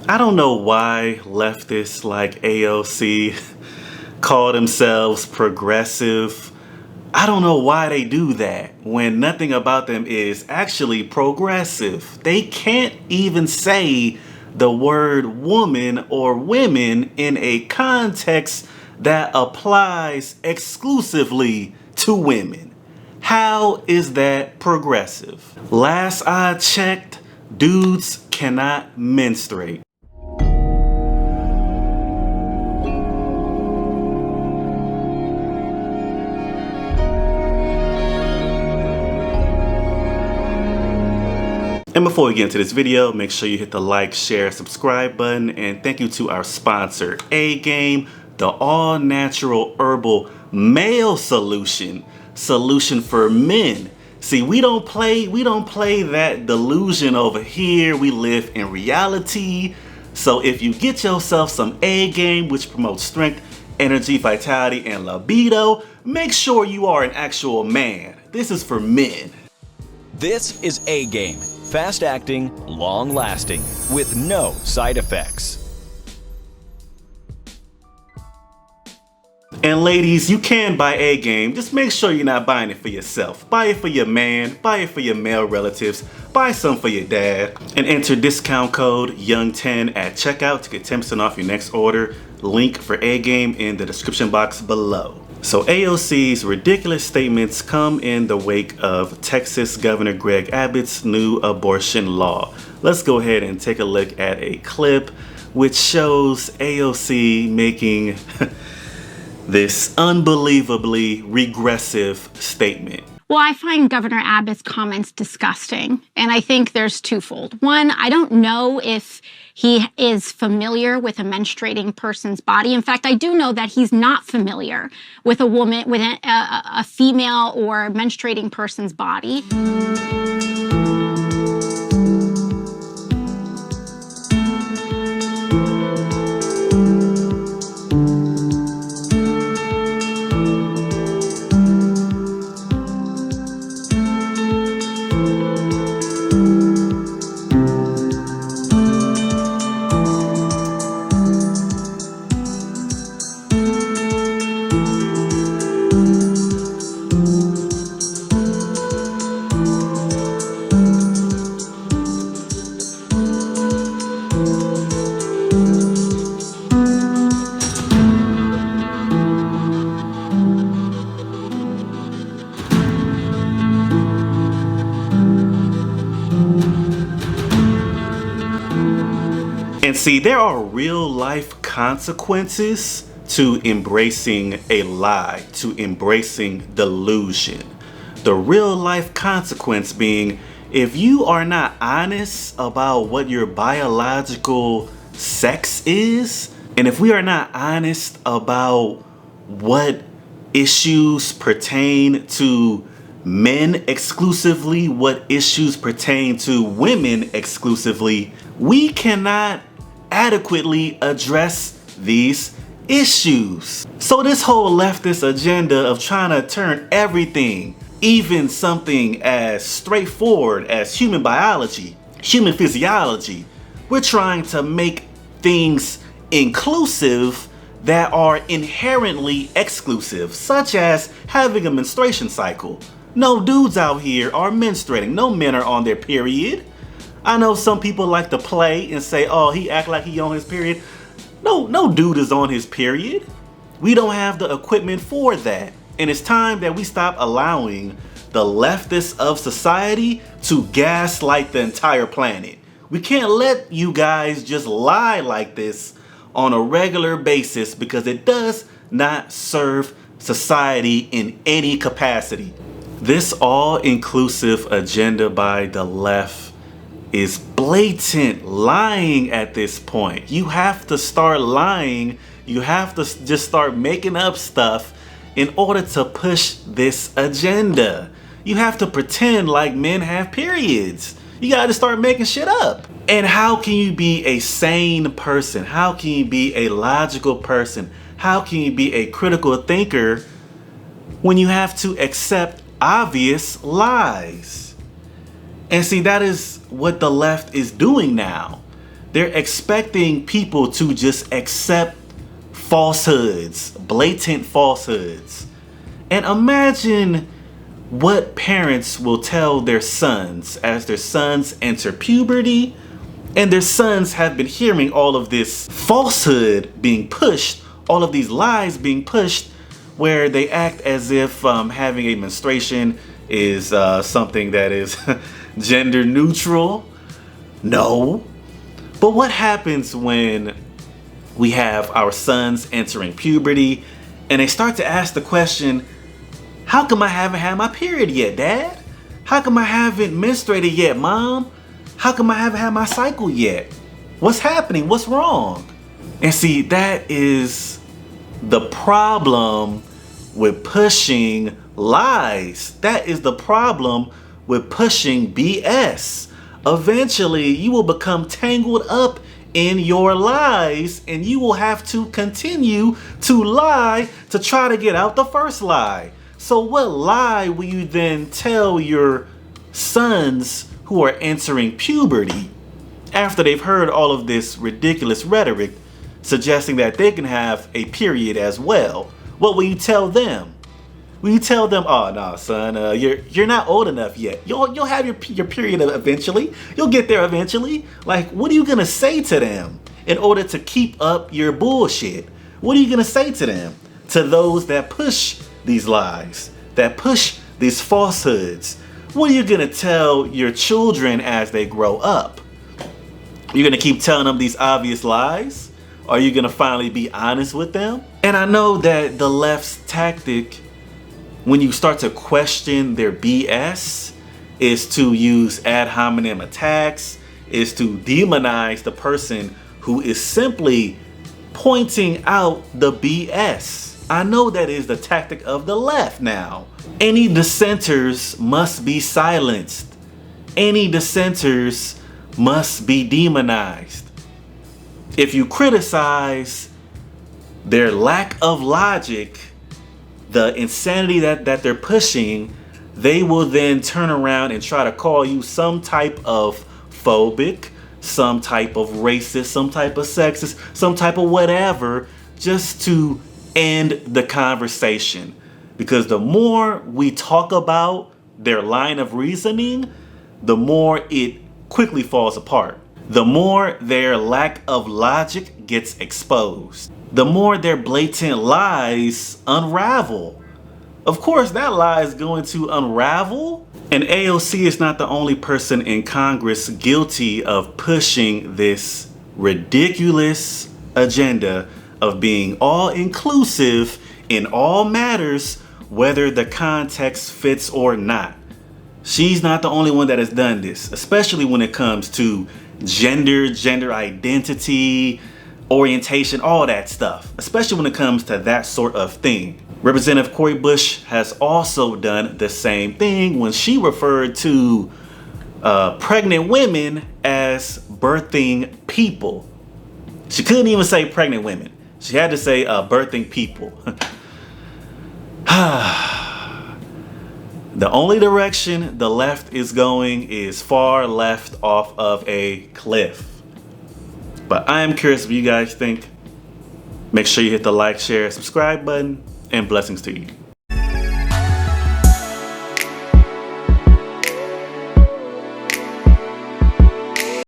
I don't know why leftists like AOC call themselves progressive. I don't know why they do that when nothing about them is actually progressive. They can't even say the word woman or women in a context that applies exclusively to women. How is that progressive? Last I checked, dudes cannot menstruate. And before we get into this video, make sure you hit the like, share, subscribe button, and thank you to our sponsor, A-Game, the all-natural herbal male solution for men. See, we don't play that delusion over here. We live in reality. So if you get yourself some A-Game, which promotes strength, energy, vitality, and libido, make sure you are an actual man. This is for men. This is A-Game. Fast-acting, long-lasting, with no side effects. And ladies, you can buy A-Game. Just make sure you're not buying it for yourself. Buy it for your man, buy it for your male relatives, buy some for your dad, and enter discount code YOUNG10 at checkout to get 10% off your next order. Link for A-Game in the description box below. So AOC's ridiculous statements come in the wake of Texas Governor Greg Abbott's new abortion law. Let's go ahead and take a look at a clip which shows AOC making this unbelievably regressive statement. Well, I find Governor Abbott's comments disgusting, and I think there's twofold. One, I don't know if he is familiar with a menstruating person's body. In fact, I do know that he's not familiar with a woman, with a female or menstruating person's body. And see, there are real life consequences to embracing a lie, to embracing delusion. The real life consequence being, if you are not honest about what your biological sex is, and if we are not honest about what issues pertain to men exclusively, what issues pertain to women exclusively, we cannot adequately address these issues. So this whole leftist agenda of trying to turn everything, even something as straightforward as human biology, human physiology, we're trying to make things inclusive that are inherently exclusive, such as having a menstruation cycle. No dudes out here are menstruating. No men are on their period. I know some people like to play and say, oh, he act like he on his period. No dude is on his period. We don't have the equipment for that. And it's time that we stop allowing the leftists of society to gaslight the entire planet. We can't let you guys just lie like this on a regular basis because it does not serve society in any capacity. This all-inclusive agenda by the left is blatant lying at this point. You have to start lying. You have to just start making up stuff in order to push this agenda. You have to pretend like men have periods. You gotta start making shit up. And how can you be a sane person? How can you be a logical person? How can you be a critical thinker when you have to accept obvious lies? And see, that is what the left is doing now. They're expecting people to just accept falsehoods, blatant falsehoods. And imagine what parents will tell their sons as their sons enter puberty and their sons have been hearing all of this falsehood being pushed, all of these lies being pushed, where they act as if having a menstruation is something that is gender neutral. No. But what happens when we have our sons entering puberty and they start to ask the question, how come I haven't had my period yet, Dad? How come I haven't menstruated yet, Mom? How come I haven't had my cycle yet? What's happening? What's wrong? And see, that is the problem with pushing lies. That is the problem with pushing BS. Eventually, you will become tangled up in your lies and you will have to continue to lie to try to get out the first lie. So what lie will you then tell your sons who are entering puberty after they've heard all of this ridiculous rhetoric suggesting that they can have a period as well? What will you tell them? Will you tell them, oh no, son, you're not old enough yet. You'll have your period eventually. You'll get there eventually. Like, what are you gonna say to them in order to keep up your bullshit? What are you gonna say to them? To those that push these lies, that push these falsehoods? What are you gonna tell your children as they grow up? You're gonna keep telling them these obvious lies? Or are you gonna finally be honest with them? And I know that the left's tactic, when you start to question their BS, is to use ad hominem attacks, is to demonize the person who is simply pointing out the BS. I know that is the tactic of the left now. Any dissenters must be silenced. Any dissenters must be demonized. If you criticize their lack of logic, the insanity that they're pushing, they will then turn around and try to call you some type of phobic, some type of racist, some type of sexist, some type of whatever, just to end the conversation. Because the more we talk about their line of reasoning, the more it quickly falls apart. The more their lack of logic gets exposed. The more their blatant lies unravel. Of course, that lie is going to unravel. And AOC is not the only person in Congress guilty of pushing this ridiculous agenda of being all inclusive in all matters, whether the context fits or not. She's not the only one that has done this, especially when it comes to gender identity, orientation, all that stuff, especially when it comes to that sort of thing. Representative Cori Bush has also done the same thing when she referred to pregnant women as birthing people. She couldn't even say pregnant women. She had to say birthing people. The only direction the left is going is far left off of a cliff. But I am curious what you guys think. Make sure you hit the like, share, subscribe button, and blessings to you.